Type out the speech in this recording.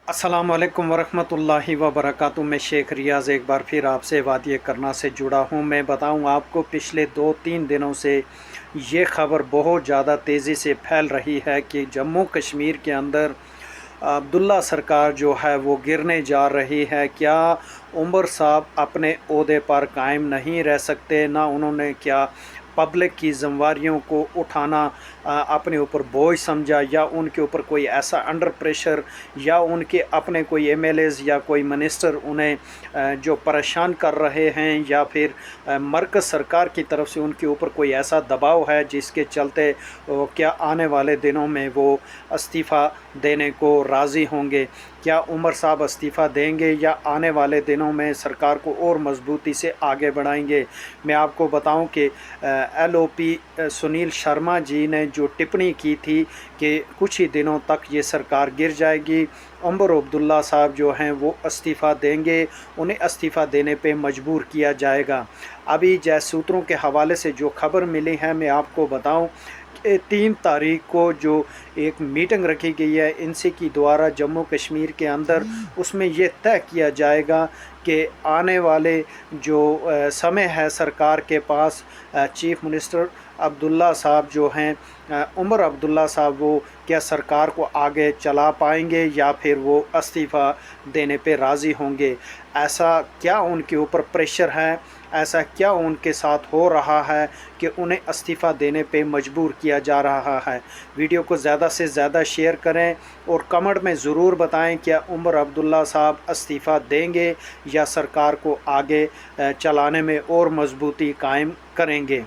अस्सलाम वालेकुम वरहमतुल्लाहि वबरकातुहू। मैं शेख रियाज़ एक बार फिर आपसे वादिय करना से जुड़ा हूँ। मैं बताऊँ आपको, पिछले 2-3 दिनों से ये ख़बर बहुत ज़्यादा तेज़ी से फैल रही है कि जम्मू कश्मीर के अंदर अब्दुल्ला सरकार जो है वो गिरने जा रही है। क्या उमर साहब अपने ओहदे पर कायम नहीं रह सकते? ना उन्होंने क्या पब्लिक की ज़िम्मेवारियों को उठाना अपने ऊपर बोझ समझा, या उनके ऊपर कोई ऐसा अंडर प्रेशर, या उनके अपने कोई एमएलएज़ या कोई मिनिस्टर उन्हें जो परेशान कर रहे हैं, या फिर मरकज़ सरकार की तरफ से उनके ऊपर कोई ऐसा दबाव है जिसके चलते क्या आने वाले दिनों में वो इस्तीफ़ा देने को राज़ी होंगे? क्या उमर साहब इस्तीफ़ा देंगे या आने वाले दिनों में सरकार को और मजबूती से आगे बढ़ाएंगे? मैं आपको बताऊं कि एलओपी सुनील शर्मा जी ने जो टिप्पणी की थी कि कुछ ही दिनों तक ये सरकार गिर जाएगी, उमर अब्दुल्ला साहब जो हैं वो इस्तीफ़ा देंगे, उन्हें इस्तीफ़ा देने पे मजबूर किया जाएगा। अभी जैसे सूत्रों के हवाले से जो खबर मिली है, मैं आपको बताऊं कि 3 तारीख को जो एक मीटिंग रखी गई है इनसे की द्वारा जम्मू कश्मीर के अंदर, उसमें ये तय किया जाएगा कि आने वाले जो समय है सरकार के पास, चीफ़ मिनिस्टर अब्दुल्ला साहब जो हैं, उमर अब्दुल्ला साहब, वो क्या सरकार को आगे चला पाएंगे या फिर वो इस्तीफ़ा देने पे राज़ी होंगे? ऐसा क्या उनके ऊपर प्रेशर है, ऐसा क्या उनके साथ हो रहा है कि उन्हें इस्तीफ़ा देने पे मजबूर किया जा रहा है? वीडियो को ज़्यादा से ज़्यादा शेयर करें और कमेंट में ज़रूर बताएं क्या उमर अब्दुल्ला साहब इस्तीफ़ा देंगे या सरकार को आगे चलाने में और मजबूती कायम करेंगे।